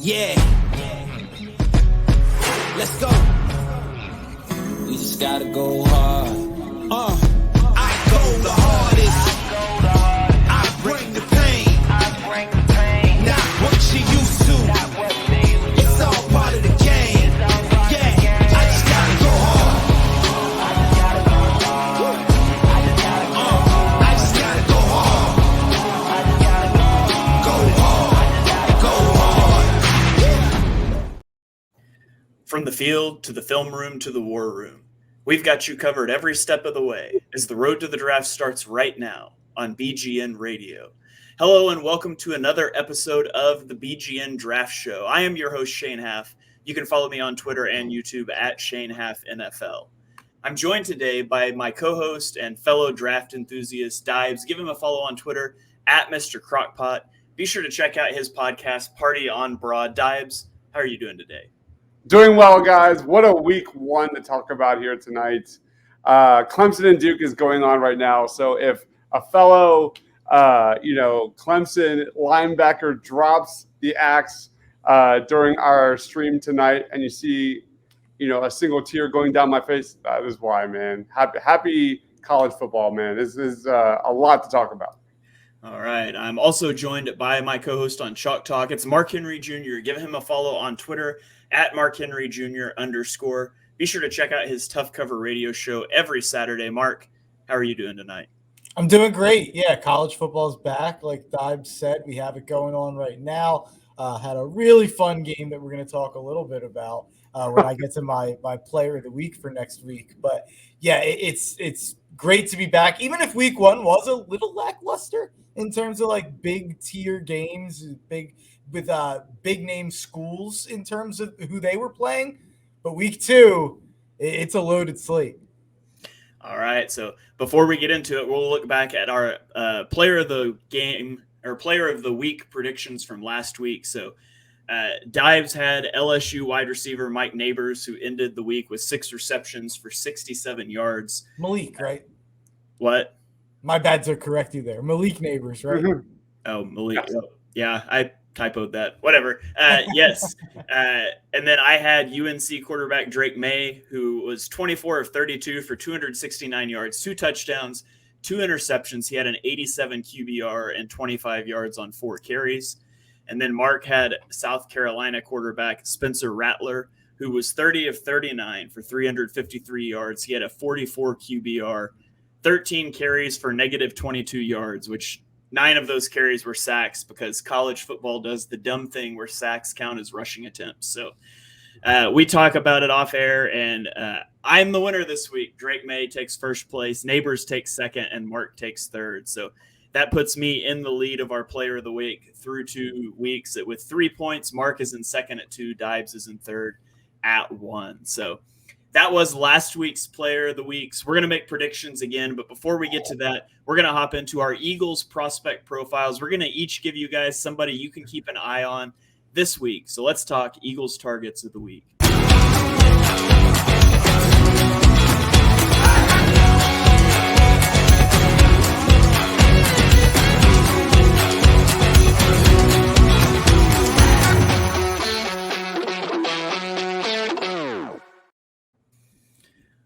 Yeah. Let's go. We just gotta go hard. I go the hardest. I bring the pain. Not what you used to. It's all part of the game. Yeah, I just gotta go hard. I just gotta go hard. Go hard. From the field to the film room to the war room, we've got you covered every step of the way as the road to the draft starts right now on BGN Radio. Hello and welcome to another episode of the BGN Draft Show. I am your host, Shane Haff. You can follow me on Twitter and YouTube at Shane Haff NFL. I'm joined today by my co-host and fellow draft enthusiast, Deibs. Give him a follow on Twitter at Mr. Crockpot. Be sure to check out his podcast, Party on Broad. Deibs, how are you doing today? Doing well, guys. What a week one to talk about here tonight. Clemson and Duke is going on right now. So if a fellow, Clemson linebacker drops the axe during our stream tonight and you see, a single tear going down my face, that is why, man. Happy college football, man. This is a lot to talk about. All right. I'm also joined by my co-host on Chalk Talk. It's Mark Henry Jr. Give him a follow on Twitter at Mark Henry Jr. _. Be sure to check out his Tough Cover radio show every Saturday. Mark, how are you doing tonight? I'm doing great. Yeah, college football is back. Like Deibs said, we have it going on right now. Had a really fun game that we're going to talk a little bit about when I get to my player of the week for next week. But yeah, it's great to be back. Even if week one was a little lackluster in terms of like big tier games, big name schools in terms of who they were playing. But week two, it's a loaded slate. All right. So before we get into it, we'll look back at our player of the game or player of the week predictions from last week. So Deibs had LSU wide receiver Mike Neighbors, who ended the week with 6 receptions for 67 yards. Malik, right? What? My bad to correct you there. Malik Neighbors, right? Mm-hmm. Oh, Malik. Oh, yeah, I typoed that. Whatever. Yes. And then I had UNC quarterback Drake May, who was 24 of 32 for 269 yards, 2 touchdowns, 2 interceptions. He had an 87 QBR and 25 yards on 4 carries. And then Mark had South Carolina quarterback Spencer Rattler, who was 30 of 39 for 353 yards. He had a 44 QBR, 13 carries for negative 22 yards, which 9 of those carries were sacks because college football does the dumb thing where sacks count as rushing attempts. So we talk about it off air, and I'm the winner this week. Drake May takes first place, Neighbors takes second, and Mark takes third. So that puts me in the lead of our player of the week through 2 weeks with 3 points. Mark is in second at 2. Deibs is in third at 1. So that was last week's player of the weeks. We're going to make predictions again, but before we get to that, we're going to hop into our Eagles prospect profiles. We're going to each give you guys somebody you can keep an eye on this week. So let's talk Eagles targets of the week.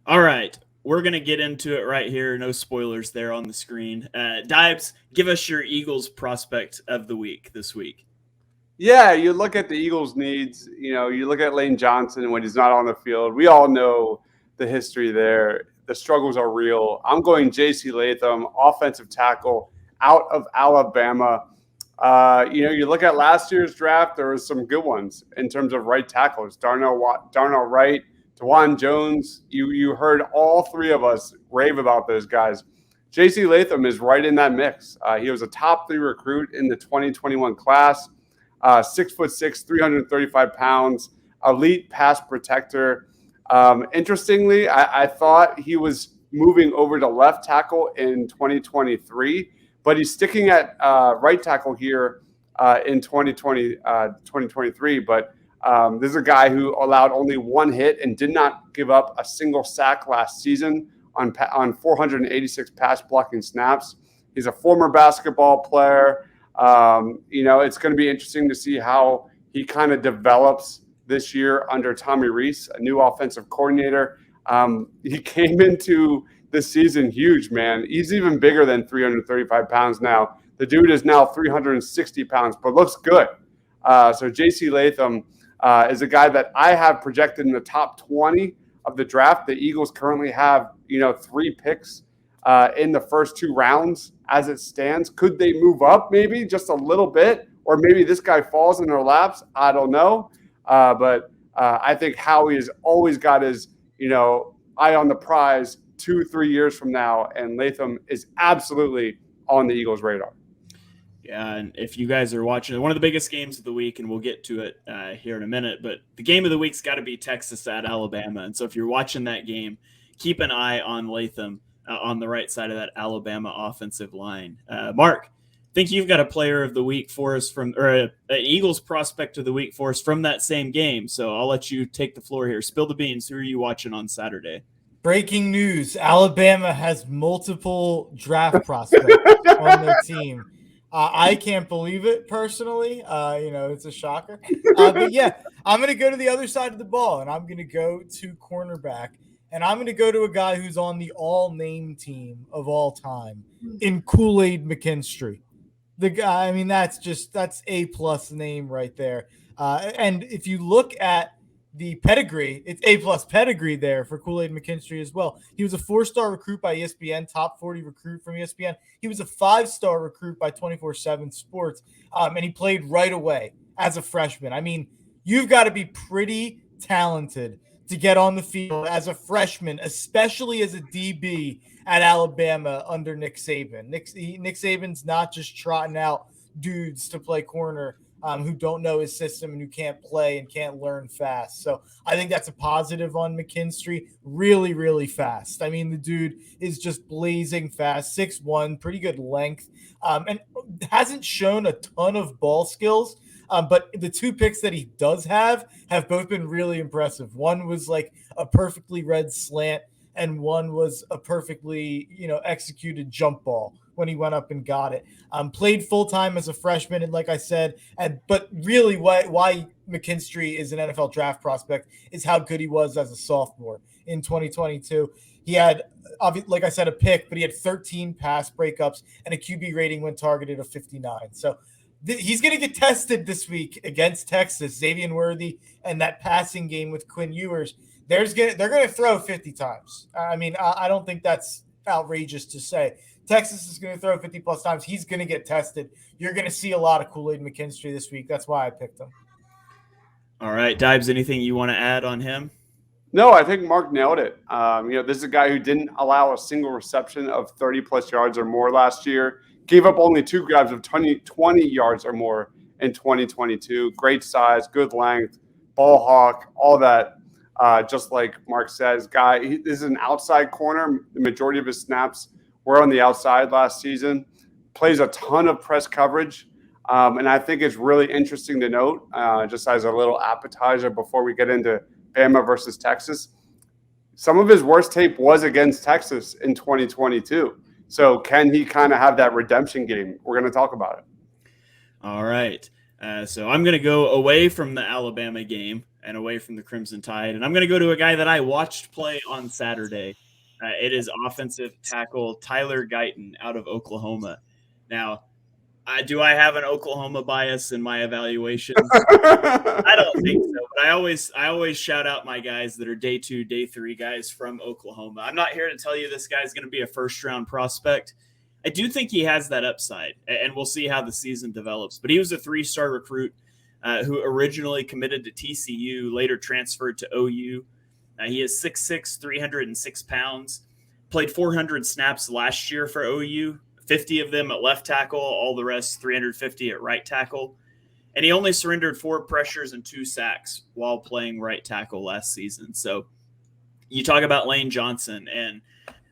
All right, we're going to get into it right here. No spoilers there on the screen. Deibs, give us your Eagles prospect of the week this week. Yeah, you look at the Eagles' needs. You look at Lane Johnson when he's not on the field. We all know the history there. The struggles are real. I'm going J.C. Latham, offensive tackle out of Alabama. You look at last year's draft, there was some good ones in terms of right tackles. Darnell Wright, DeJuan Jones, you heard all 3 of us rave about those guys. J.C. Latham is right in that mix. He was a top 3 recruit in the 2021 class, 6'6", 335 pounds, elite pass protector. Interestingly, I thought he was moving over to left tackle in 2023, but he's sticking at right tackle here in 2023. But this is a guy who allowed only 1 hit and did not give up a single sack last season on 486 pass blocking snaps. He's a former basketball player. It's going to be interesting to see how he kind of develops this year under Tommy Rees, a new offensive coordinator. He came into this season huge, man. He's even bigger than 335 pounds now. The dude is now 360 pounds, but looks good. So J.C. Latham is a guy that I have projected in the top 20 of the draft. The Eagles currently have, 3 picks in the first 2 rounds as it stands. Could they move up maybe just a little bit? Or maybe this guy falls in their laps? I don't know. But I think Howie has always got his, eye on the prize 2-3 years from now. And Latham is absolutely on the Eagles' radar. Yeah, and if you guys are watching one of the biggest games of the week, and we'll get to it here in a minute, but the game of the week's got to be Texas at Alabama. And so if you're watching that game, keep an eye on Latham on the right side of that Alabama offensive line. Mark, I think you've got a player of the week for us an Eagles prospect of the week for us from that same game. So I'll let you take the floor here. Spill the beans. Who are you watching on Saturday? Breaking news. Alabama has multiple draft prospects on their team. I can't believe it personally. It's a shocker. But yeah, I'm going to go to the other side of the ball, and I'm going to go to cornerback. And I'm going to go to a guy who's on the all-name team of all time in Kool-AID McKinstry. The guy, that's A+ name right there. And if you look at the pedigree, it's A+ pedigree there for Kool-AID McKinstry as well. He was a 4-star recruit by ESPN, top 40 recruit from ESPN. He was a 5-star recruit by 24/7 Sports, and he played right away as a freshman. You've got to be pretty talented to get on the field as a freshman, especially as a DB at Alabama under Nick Saban. Nick Saban's not just trotting out dudes to play corner who don't know his system and who can't play and can't learn fast. So I think that's a positive on McKinstry. Really, really fast. The dude is just blazing fast, 6'1", pretty good length, and hasn't shown a ton of ball skills. But the 2 picks that he does have both been really impressive. One was like a perfectly read slant, and one was a perfectly, executed jump ball when he went up and got it. Played full-time as a freshman, and like I said, but really why McKinstry is an NFL draft prospect is how good he was as a sophomore in 2022. He had, like I said, a pick, but he had 13 pass breakups and a QB rating when targeted of 59. So he's going to get tested this week against Texas, Xavier Worthy, and that passing game with Quinn Ewers. They're going to throw 50 times. I don't think that's outrageous to say. Texas is going to throw 50+ times. He's going to get tested. You're going to see a lot of Kool-AID McKinstry this week. That's why I picked him. All right, Dibes, anything you want to add on him? No, I think Mark nailed it. This is a guy who didn't allow a single reception of 30+ yards or more last year. Gave up only 2 grabs of 20 yards or more in 2022. Great size, good length, ball hawk, all that. Just like Mark says, this is an outside corner. The majority of his snaps were on the outside last season. Plays a ton of press coverage. And I think it's really interesting to note, just as a little appetizer before we get into Bama versus Texas, some of his worst tape was against Texas in 2022. So can he kind of have that redemption game? We're going to talk about it. All right. So I'm going to go away from the Alabama game and away from the Crimson Tide, and I'm going to go to a guy that I watched play on Saturday. It is offensive tackle Tyler Guyton out of Oklahoma. Now, do I have an Oklahoma bias in my evaluations? I don't think so, but I always shout out my guys that are day 2, day 3 guys from Oklahoma. I'm not here to tell you this guy's going to be a first-round prospect. I do think he has that upside, and we'll see how the season develops. But he was a 3-star recruit who originally committed to TCU, later transferred to OU. He is 6'6", 306 pounds, played 400 snaps last year for OU, 50 of them at left tackle, all the rest 350 at right tackle. And he only surrendered 4 pressures and 2 sacks while playing right tackle last season. So you talk about Lane Johnson and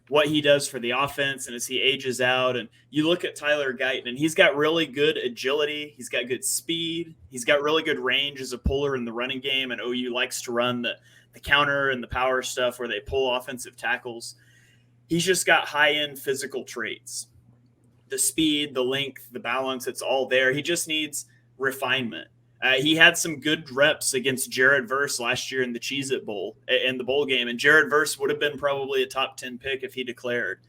what he does for the offense and as he ages out. And you look at Tyler Guyton, and he's got really good agility. He's got good speed. He's got really good range as a puller in the running game. And OU likes to run the counter and the power stuff where they pull offensive tackles. He's just got high-end physical traits. The speed, the length, the balance, it's all there. He just needs refinement. He had some good reps against Jared Verse last year in the Cheez-It Bowl, in the bowl game, and Jared Verse would have been probably a top 10 pick if he declared.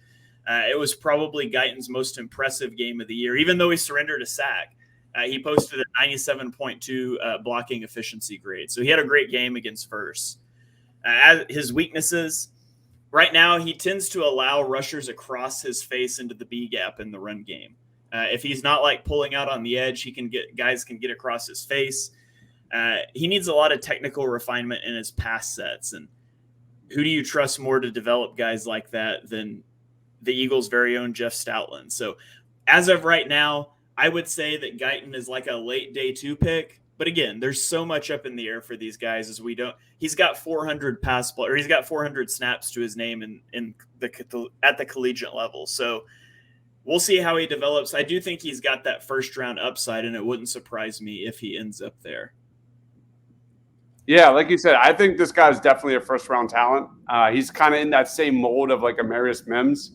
It was probably Guyton's most impressive game of the year, even though he surrendered a sack. He posted a 97.2 blocking efficiency grade. So he had a great game against Verse. His weaknesses, right now, he tends to allow rushers across his face into the B gap in the run game. If he's not like pulling out on the edge, guys can get across his face. He needs a lot of technical refinement in his pass sets. And who do you trust more to develop guys like that than the Eagles' very own Jeff Stoutland? So as of right now, I would say that Guyton is like a late day 2 pick. But again, there's so much up in the air for these guys as he's got 400 he's got 400 snaps to his name at the collegiate level. So we'll see how he develops. I do think he's got that first round upside, and it wouldn't surprise me if he ends up there. Yeah, like you said, I think this guy's definitely a first round talent. He's kind of in that same mold of like Amarius Mims,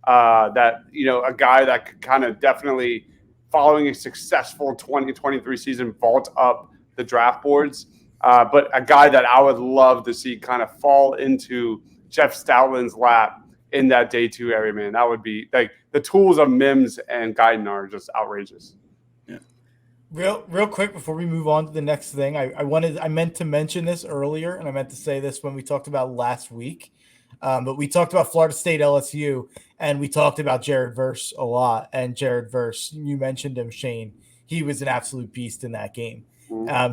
that, a guy that could kind of definitely, following a successful 2023 season, vault up the draft boards. But a guy that I would love to see kind of fall into Jeff Stoutland's lap in that day 2 area, man. That would be like the tools of Mims and Guyton are just outrageous. Yeah. Real quick before we move on to the next thing, I meant to mention this earlier, and I meant to say this when we talked about last week. But we talked about Florida State LSU, and we talked about Jared Verse a lot. And Jared Verse, you mentioned him, Shane. He was an absolute beast in that game.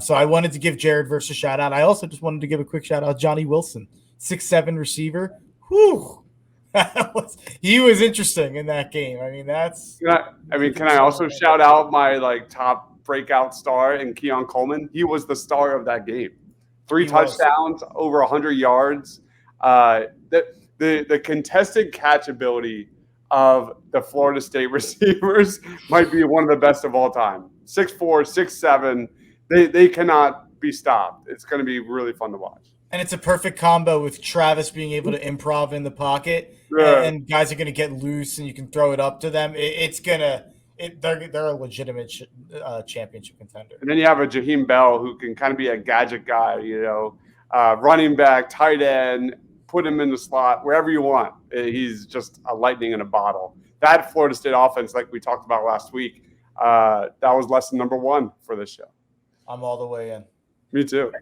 So I wanted to give Jared Verse a shout out. I also just wanted to give a quick shout out Johnny Wilson, 6'7" receiver. Whew. He was interesting in that game. I mean, can I also shout out my top breakout star in Keon Coleman? He was the star of that game. 3 touchdowns, over 100 yards. The contested catch ability of the Florida State receivers might be one of the best of all time. 6'4", 6'7". They cannot be stopped. It's going to be really fun to watch. And it's a perfect combo with Travis being able to improv in the pocket, and guys are going to get loose, and you can throw it up to them. They're a legitimate championship contender. And then you have a Jaheim Bell who can kind of be a gadget guy, running back, tight end, put him in the slot, wherever you want. He's just a lightning in a bottle. That Florida State offense, like we talked about last week, that was lesson number 1 for this show. I'm all the way in. Me too.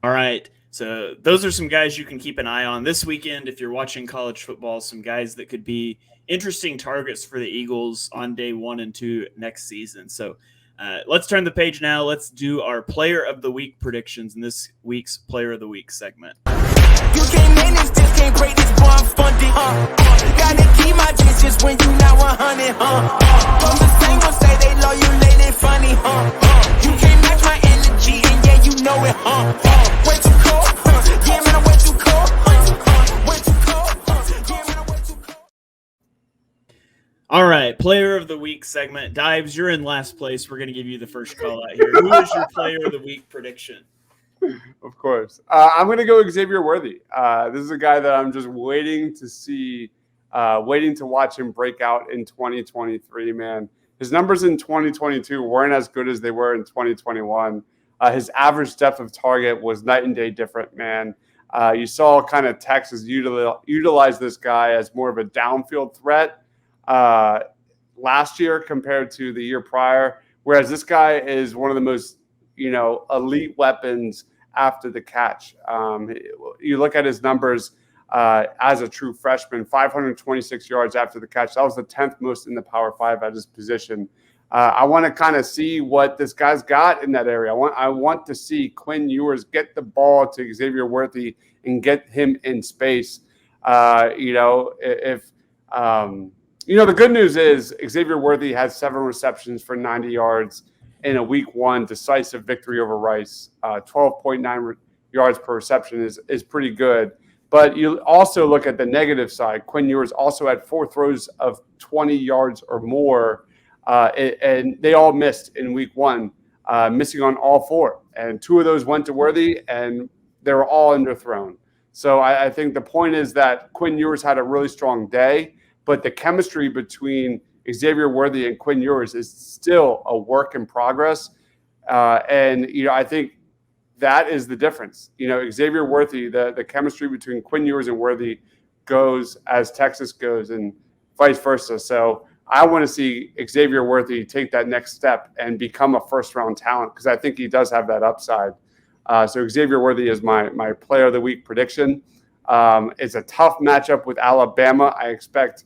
All right. So those are some guys you can keep an eye on this weekend if you're watching college football, some guys that could be interesting targets for the Eagles on day 1 and 2 next season. So let's turn the page now. Let's do our Player of the Week predictions in this week's Player of the Week segment. You can't manage this, can't break this, boy, I'm funded, Gotta keep my distance when you not 100, From the same will say they love you, lady, funny, You can't match my energy, and yeah, you know it, Way too cold, yeah, man, I'm way too cold, Way too cold, yeah, man, I'm way too cold. All right, Player of the Week segment. Dives, you're in last place. We're going to give you the first call out here. Who is your Player of the Week prediction? Of course. I'm going to go Xavier Worthy. This is a guy that I'm just waiting to see, waiting to watch him break out in 2023, man. His numbers in 2022 weren't as good as they were in 2021. His average depth of target was night and day different, man. You saw kind of Texas utilize this guy as more of a downfield threat last year compared to the year prior, whereas this guy is one of the most, elite weapons after the catch. You look at his numbers as a true freshman, 526 yards after the catch. That was the 10th most in the Power 5 at his position. I want to kind of see what this guy's got in that area. I want to see Quinn Ewers get the ball to Xavier Worthy and get him in space. The good news is Xavier Worthy has 7 receptions for 90 yards in a week 1 decisive victory over Rice. 12.9 yards per reception is pretty good. But you also look at the negative side. Quinn Ewers also had 4 throws of 20 yards or more, and they all missed in week 1, missing on all 4. And 2 of those went to Worthy, and they were all underthrown. So I think the point is that Quinn Ewers had a really strong day, but the chemistry between Xavier Worthy and Quinn Ewers is still a work in progress. And, I think that is the difference. Xavier Worthy, the chemistry between Quinn Ewers and Worthy goes as Texas goes and vice versa. So I want to see Xavier Worthy take that next step and become a first-round talent because I think he does have that upside. So Xavier Worthy is my player of the week prediction. It's a tough matchup with Alabama. I expect,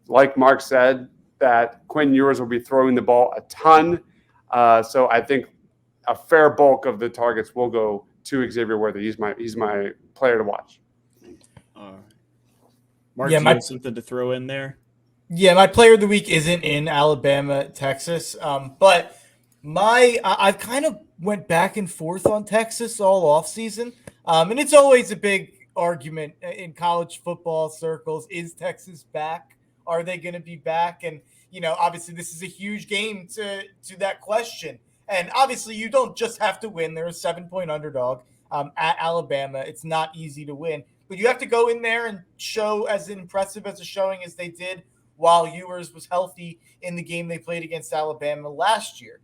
like Mark said, that Quinn Ewers will be throwing the ball a ton. So I think a fair bulk of the targets will go to Xavier Worthy. He's my player to watch. Mark, do you have something to throw in there? Yeah, my player of the week isn't in Alabama, Texas, but I've kind of went back and forth on Texas all offseason, and it's always a big argument in college football circles. Is Texas back? Are they going to be back? And, obviously this is a huge game to that question. And obviously you don't just have to win. They're a 7-point underdog at Alabama. It's not easy to win, but you have to go in there and show as impressive as a showing as they did while Ewers was healthy in the game they played against Alabama last year.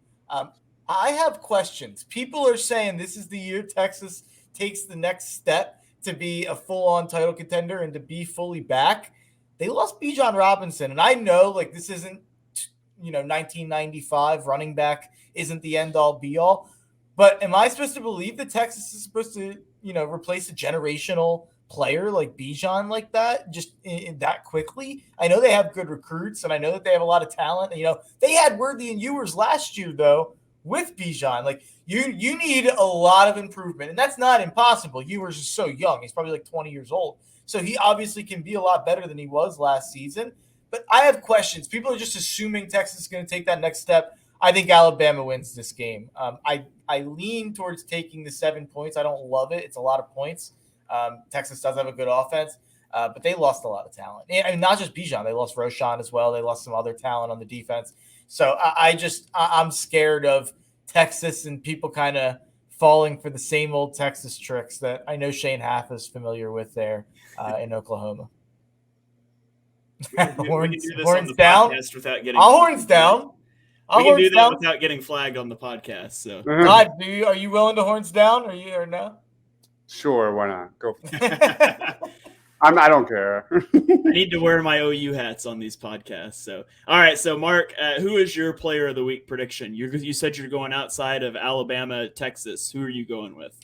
I have questions. People are saying this is the year Texas takes the next step to be a full-on title contender and to be fully back. They lost Bijan Robinson, and I know this isn't 1995 running back isn't the end-all be-all, but am I supposed to believe that Texas is supposed to replace a generational player like Bijan like that just in that quickly? I know they have good recruits, and I know that they have a lot of talent. They had Worthy and Ewers last year though with Bijan. You need a lot of improvement, and that's not impossible. Ewers is so young; he's probably 20 years old, so he obviously can be a lot better than he was last season. But I have questions. People are just assuming Texas is going to take that next step. I think Alabama wins this game. I lean towards taking the 7 points. I don't love it; it's a lot of points. Texas does have a good offense, but they lost a lot of talent. And not just Bijan. They lost Roschon as well. They lost some other talent on the defense. So I'm scared of Texas and people kind of falling for the same old Texas tricks that I know Shane Haff is familiar with there in Oklahoma. Horns down. I'll horns down. We can do that without getting flagged on the podcast. So, God, are you willing to horns down? Or no? Sure, why not? Go. I don't care. I need to wear my OU hats on these podcasts. So, all right. So, Mark, who is your player of the week prediction? You said you're going outside of Alabama, Texas. Who are you going with?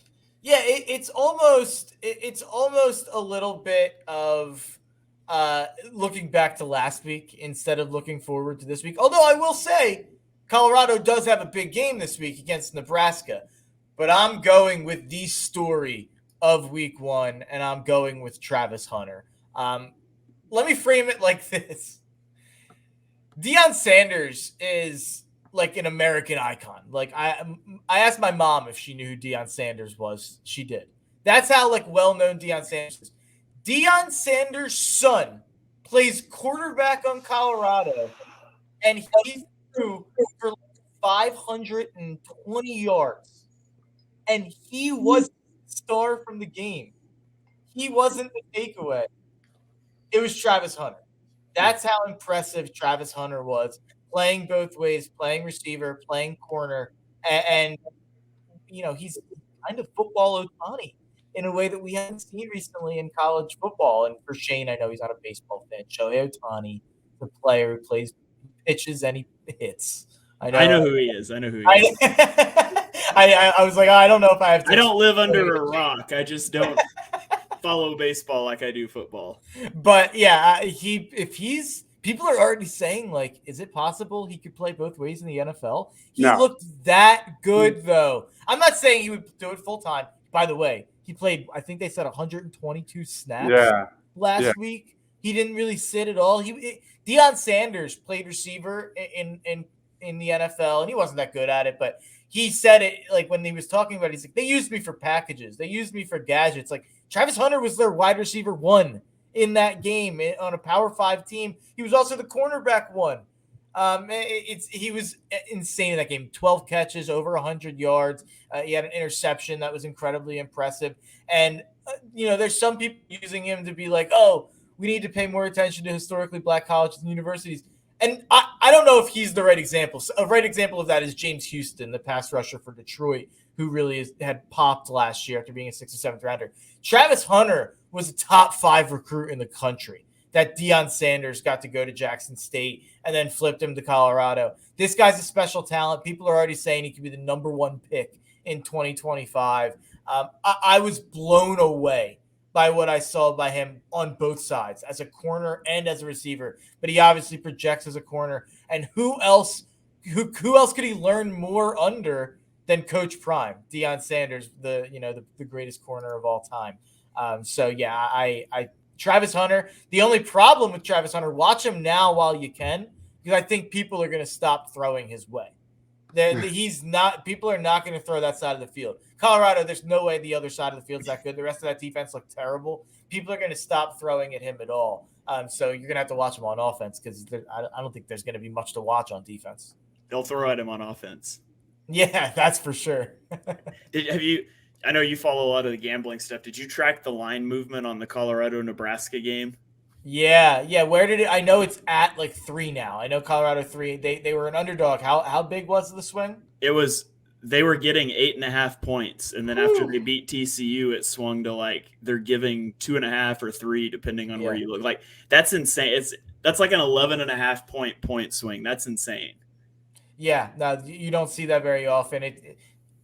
Yeah, it's almost a little bit of looking back to last week instead of looking forward to this week. Although I will say, Colorado does have a big game this week against Nebraska, but I'm going with the story of week 1, and I'm going with Travis Hunter. Let me frame it like this. Deion Sanders is like an American icon. I asked my mom if she knew who Deion Sanders was. She did. That's how well-known Deion Sanders is. Deion Sanders' son plays quarterback on Colorado, and he threw for 520 yards. And he was the star from the game. He wasn't the takeaway. It was Travis Hunter. That's how impressive Travis Hunter was, playing both ways, playing receiver, playing corner. And he's kind of football Ohtani in a way that we haven't seen recently in college football. And for Shane, I know he's not a baseball fan. Shohei Ohtani, the player who plays, pitches, and he hits. I know who he is. I was like, I don't know if I have to. I don't live under a rock. I just don't follow baseball like I do football. But yeah, people are already saying, is it possible he could play both ways in the NFL? He looked that good, though. I'm not saying he would do it full time. By the way, he played, I think they said 122 snaps last week. He didn't really sit at all. Deion Sanders played receiver in the NFL, and he wasn't that good at it, but he said it when he was talking about it, he's like, they used me for packages. They used me for gadgets. Travis Hunter was their wide receiver 1 in that game on a Power 5 team. He was also the cornerback 1. He was insane in that game. 12 catches, over 100 yards. He had an interception that was incredibly impressive. And, there's some people using him to be like, oh, we need to pay more attention to historically black colleges and universities. And I don't know if he's the right example. A right example of that is James Houston, the pass rusher for Detroit, who really had popped last year after being a 6th or 7th rounder. Travis Hunter was a top 5 recruit in the country that Deion Sanders got to go to Jackson State and then flipped him to Colorado. This guy's a special talent. People are already saying he could be the number 1 pick in 2025. I was blown away by what I saw by him on both sides, as a corner and as a receiver. But he obviously projects as a corner. And who else could he learn more under than Coach Prime, Deion Sanders, the greatest corner of all time. So yeah, I Travis Hunter. The only problem with Travis Hunter, watch him now while you can, because I think people are going to stop throwing his way. People are not going to throw that side of the field. Colorado, there's no way the other side of the field's that good. The rest of that defense looked terrible. People are going to stop throwing at him at all. So you're going to have to watch him on offense, because I don't think there's going to be much to watch on defense. They'll throw at him on offense. Yeah, that's for sure. I know you follow a lot of the gambling stuff. Did you track the line movement on the Colorado-Nebraska game? Yeah. Where did it? I know it's at like 3 now. I know Colorado 3. They were an underdog. How big was the swing? They were getting 8.5 points, and then after they beat TCU, it swung to like they're giving 2.5 or 3, depending on where you look. Like, that's insane. That's like an 11.5 point swing. That's insane. Yeah, no, you don't see that very often. It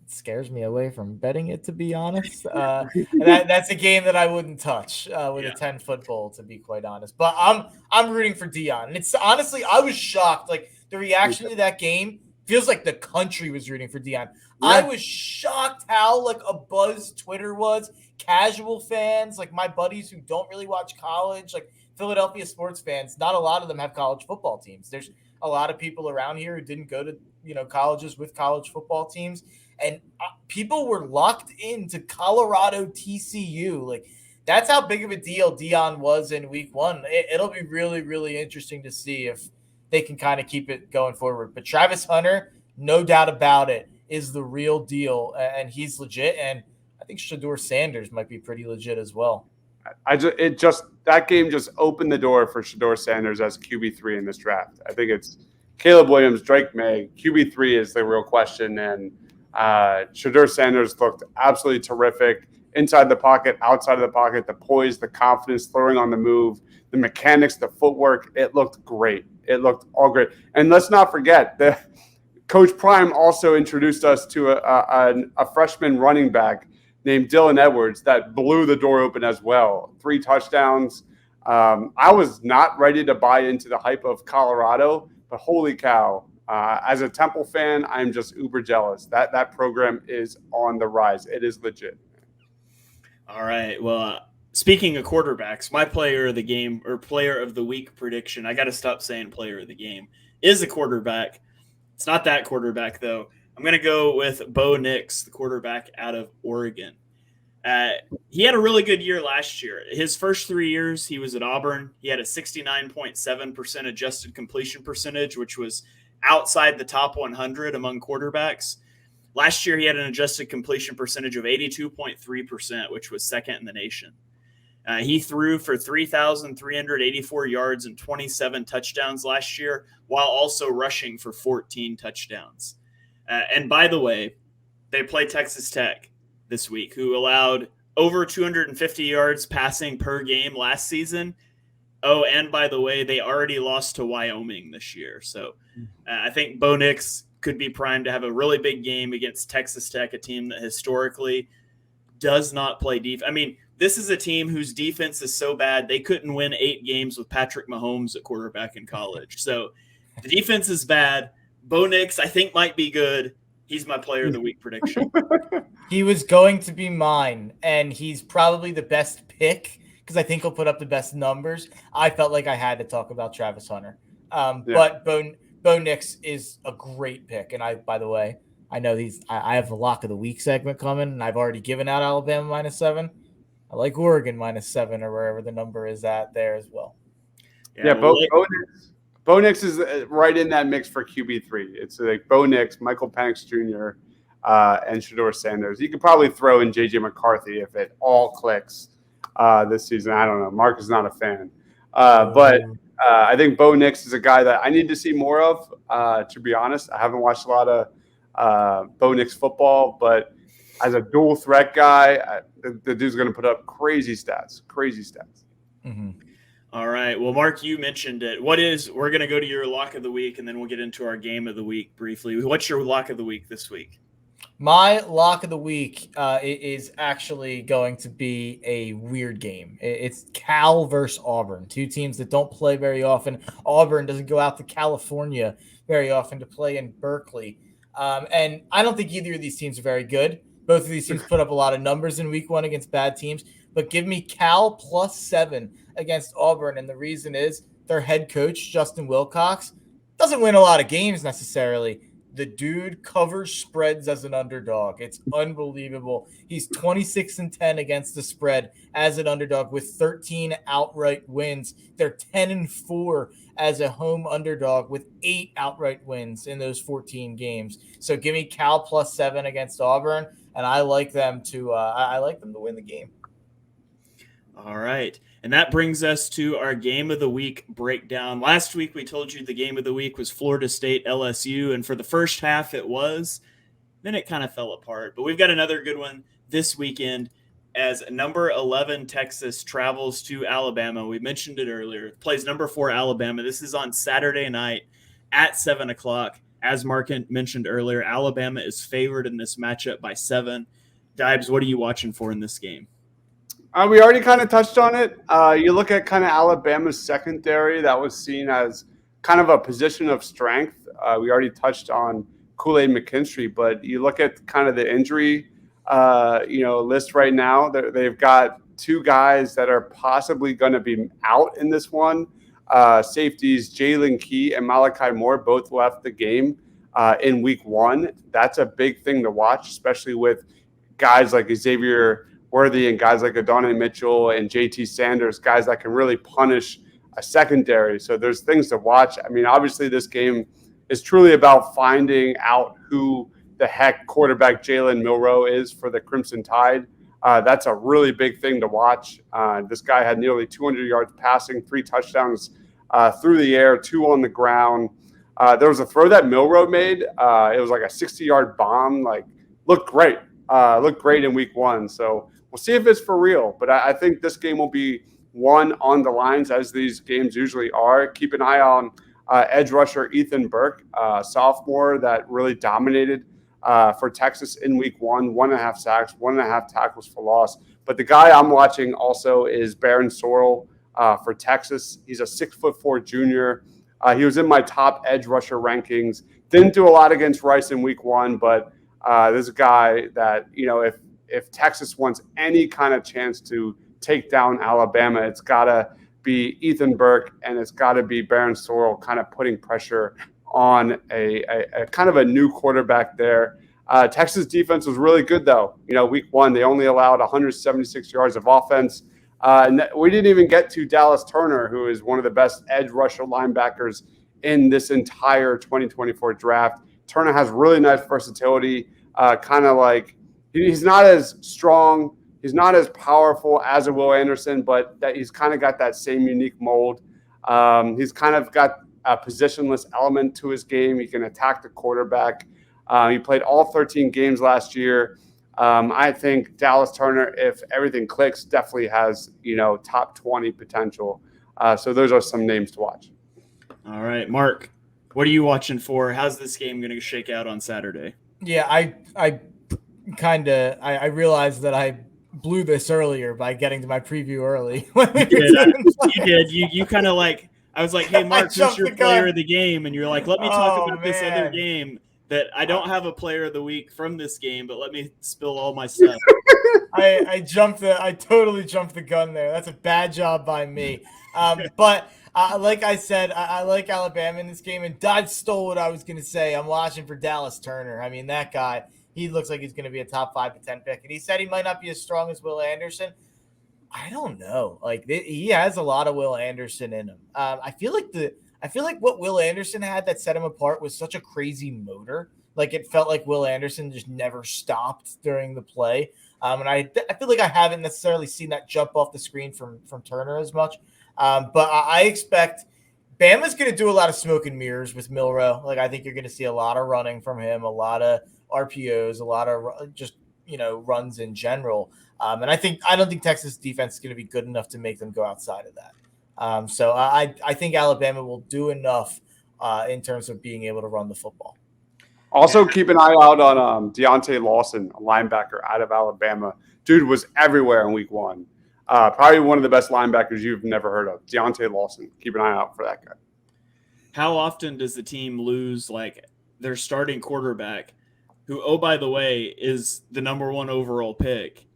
scares me away from betting it, to be honest. That's a game that I wouldn't touch with a 10-foot bowl, to be quite honest. But I'm rooting for Deion. And it's honestly, I was shocked. Like, the reaction to that game feels like the country was rooting for Deion. Yeah. I was shocked how like a buzz Twitter was. Casual fans, like my buddies who don't really watch college, like Philadelphia sports fans, not a lot of them have college football teams. There's a lot of people around here who didn't go to colleges with college football teams. And people were locked into Colorado TCU. Like, that's how big of a deal Deion was in week 1. It'll be really, really interesting to see if they can kind of keep it going forward. But Travis Hunter, no doubt about it, is the real deal. And he's legit. And I think Shedeur Sanders might be pretty legit as well. That game just opened the door for Shedeur Sanders as QB3 in this draft. I think it's Caleb Williams, Drake May. QB3 is the real question. And Shedeur Sanders looked absolutely terrific inside the pocket, outside of the pocket, the poise, the confidence, throwing on the move, the mechanics, the footwork. It looked great. It looked all great. And let's not forget that Coach Prime also introduced us to a freshman running back named Dylan Edwards that blew the door open as well. 3 touchdowns. I was not ready to buy into the hype of Colorado, but holy cow. As a Temple fan, I'm just uber jealous. That program is on the rise. It is legit. All right. Well, speaking of quarterbacks, my player of the game or player of the week prediction, I got to stop saying player of the game, is a quarterback. It's not that quarterback, though. I'm going to go with Bo Nix, the quarterback out of Oregon. He had a really good year last year. His first 3 years, he was at Auburn. He had a 69.7% adjusted completion percentage, which was outside the top 100 among quarterbacks. Last year, he had an adjusted completion percentage of 82.3%, which was second in the nation. He threw for 3,384 yards and 27 touchdowns last year, while also rushing for 14 touchdowns. And by the way, they play Texas Tech this week, who allowed over 250 yards passing per game last season. Oh, and by the way, they already lost to Wyoming this year. So I think Bo Nix could be primed to have a really big game against Texas Tech, a team that historically does not play defense. I mean, this is a team whose defense is so bad they couldn't win 8 games with Patrick Mahomes at quarterback in college. So the defense is bad. Bo Nix, I think, might be good. He's my player of the week prediction. He was going to be mine, and he's probably the best pick because I think he'll put up the best numbers. I felt like I had to talk about Travis Hunter. But Bo Nix is a great pick. And by the way, I know I have a lock of the week segment coming, and I've already given out Alabama -7. I like Oregon -7 or wherever the number is at there as well. Yeah, Bo Nix is right in that mix for QB3. It's like Bo Nix, Michael Penix Jr., and Shedeur Sanders. You could probably throw in J.J. McCarthy if it all clicks this season. I don't know. Mark is not a fan. But I think Bo Nix is a guy that I need to see more of. To be honest, I haven't watched a lot of Bo Nix football, but as a dual threat guy, the dude's going to put up crazy stats. Mm-hmm. All right. Well, Mark, you mentioned it. We're going to go to your lock of the week, and then we'll get into our game of the week briefly. What's your lock of the week this week? My lock of the week is actually going to be a weird game. It's Cal versus Auburn, two teams that don't play very often. Auburn doesn't go out to California very often to play in Berkeley. And I don't think either of these teams are very good. Both of these teams put up a lot of numbers in week one against bad teams. But give me Cal +7 against Auburn. And the reason is their head coach, Justin Wilcox, doesn't win a lot of games necessarily. The dude covers spreads as an underdog. It's unbelievable. He's 26-10 against the spread as an underdog with 13 outright wins. They're 10-4 as a home underdog with 8 outright wins in those 14 games. So give me Cal +7 against Auburn, and I like them to win the game. All right. And that brings us to our game of the week breakdown. Last week, we told you the game of the week was Florida State LSU. And for the first half, it was. Then it kind of fell apart. But we've got another good one this weekend as number 11 Texas travels to Alabama. We mentioned it earlier. Plays number 4 Alabama. This is on Saturday night at 7 o'clock. As Mark mentioned earlier, Alabama is favored in this matchup by 7. Dibes, what are you watching for in this game? We already kind of touched on it. You look at kind of Alabama's secondary that was seen as kind of a position of strength. We already touched on KOOL-AID McKinstry, but you look at kind of the injury, list right now. They've got 2 guys that are possibly going to be out in this one. Safeties Jalen Key and Malachi Moore both left the game in week 1. That's a big thing to watch, especially with guys like Xavier Worthy and guys like Adonai Mitchell and JT Sanders, guys that can really punish a secondary. So there's things to watch. I mean, obviously this game is truly about finding out who the heck quarterback Jalen Milroe is for the Crimson Tide. That's a really big thing to watch. This guy had nearly 200 yards passing, 3 touchdowns through the air, 2 on the ground. There was a throw that Milroe made. It was like a 60-yard bomb. Looked great. Looked great in week 1. So we'll see if it's for real. But I think this game will be one on the lines, as these games usually are. Keep an eye on edge rusher Ethan Burke, sophomore that really dominated for Texas in week 1, 1.5 sacks, 1.5 tackles for loss. But the guy I'm watching also is Barron Sorrell for Texas. He's a 6'4" junior. He was in my top edge rusher rankings. Didn't do a lot against Rice in week 1, but this is a guy that, if Texas wants any kind of chance to take down Alabama, it's got to be Ethan Burke and it's got to be Barron Sorrell kind of putting pressure on a kind of a new quarterback there. Texas defense was really good, though. Week 1, they only allowed 176 yards of offense. And we didn't even get to Dallas Turner, who is one of the best edge rusher linebackers in this entire 2024 draft. Turner has really nice versatility, he's not as strong, he's not as powerful as a Will Anderson, but that he's kind of got that same unique mold. He's kind of got a positionless element to his game. He can attack the quarterback. He played all 13 games last year. I think Dallas Turner, if everything clicks, definitely has, top 20 potential. So those are some names to watch. All right, Mark, what are you watching for? How's this game going to shake out on Saturday? Yeah, I realized that I blew this earlier by getting to my preview early. You did. You kind of I was like, hey, Mark, who's your player of the game? And you're like, let me talk about this other game that I don't have a player of the week from this game, but let me spill all my stuff. I totally jumped the gun there. That's a bad job by me. But like I said, I like Alabama in this game, and Dodge stole what I was going to say. I'm watching for Dallas Turner. I mean, that guy, he looks like he's going to be a top 5 to 10 pick. And he said he might not be as strong as Will Anderson. I don't know. He has a lot of Will Anderson in him. I feel like what Will Anderson had that set him apart was such a crazy motor. It felt like Will Anderson just never stopped during the play. And I feel like I haven't necessarily seen that jump off the screen from Turner as much. But I expect Bama's going to do a lot of smoke and mirrors with Milroe. Like, I think you're going to see a lot of running from him, a lot of RPOs, a lot of just, runs in general. And I don't think Texas defense is going to be good enough to make them go outside of that. So I think Alabama will do enough in terms of being able to run the football. Also, keep an eye out on Deontay Lawson, a linebacker out of Alabama. Dude was everywhere in week 1. Probably one of the best linebackers you've never heard of. Deontay Lawson. Keep an eye out for that guy. How often does the team lose their starting quarterback, who, oh, by the way, is the number 1 overall pick,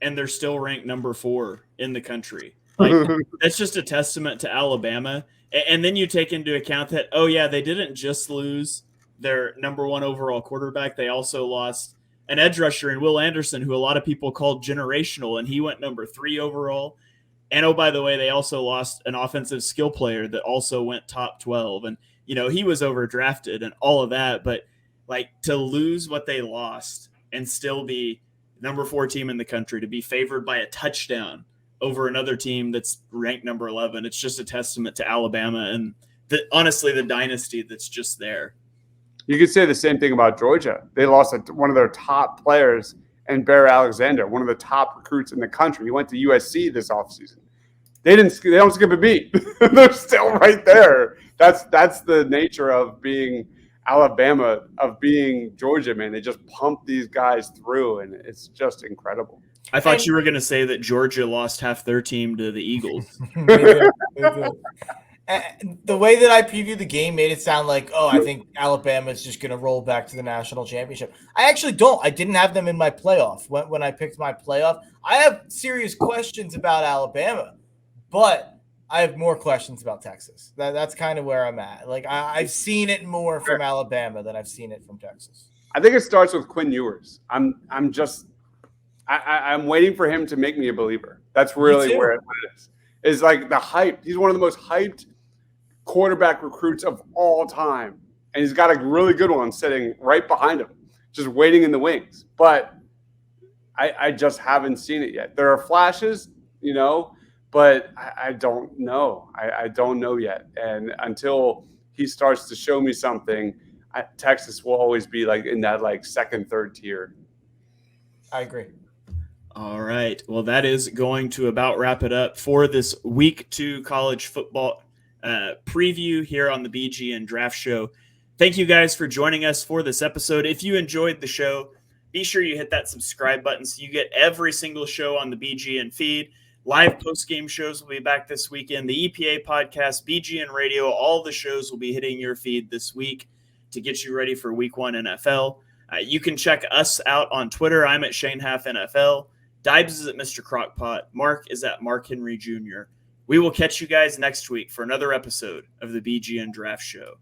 and they're still ranked number 4 in the country? That's just a testament to Alabama. And then you take into account that, oh, yeah, they didn't just lose their number 1 overall quarterback. They also lost an edge rusher in Will Anderson, who a lot of people called generational, and he went number 3 overall. And, oh, by the way, they also lost an offensive skill player that also went top 12. And, he was overdrafted and all of that. But, to lose what they lost and still be number 4 team in the country, to be favored by a touchdown over another team that's ranked number 11, it's just a testament to Alabama and, honestly, the dynasty that's just there. You could say the same thing about Georgia. They lost one of their top players, and Bear Alexander, one of the top recruits in the country. He went to USC this offseason. They don't skip a beat. They're still right there. That's the nature of being Alabama, of being Georgia, man. They just pump these guys through, and it's just incredible. I thought you were going to say that Georgia lost half their team to the Eagles. They did. The way that I previewed the game made it sound like, I think Alabama is just going to roll back to the national championship. I actually don't. I didn't have them in my playoff. When I picked my playoff, I have serious questions about Alabama, but I have more questions about Texas. That's kind of where I'm at. I've seen it more from Alabama than I've seen it from Texas. I think it starts with Quinn Ewers. I'm waiting for him to make me a believer. That's really where it is. Is the hype. He's one of the most hyped quarterback recruits of all time. And he's got a really good one sitting right behind him, just waiting in the wings. But I just haven't seen it yet. There are flashes, but I don't know. I don't know yet. And until he starts to show me something, Texas will always be in that second, third tier. I agree. All right. Well, that is going to about wrap it up for this week 2 college football preview here on the BGN Draft Show. Thank you guys for joining us for this episode. If you enjoyed the show, be sure you hit that subscribe button so you get every single show on the BGN feed. Live post-game shows will be back this weekend. The EPA podcast, BGN Radio, all the shows will be hitting your feed this week to get you ready for Week 1 NFL. You can check us out on Twitter. I'm at Shane Haff NFL. Dibes is at Mr. Crockpot. Mark is at Mark Henry Jr. We will catch you guys next week for another episode of the BGN Draft Show.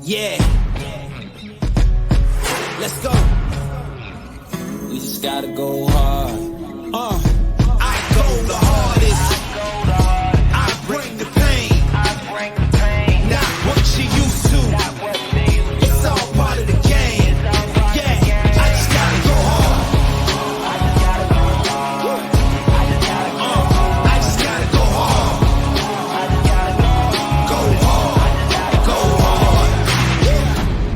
Yeah. Let's go. We just gotta go hard.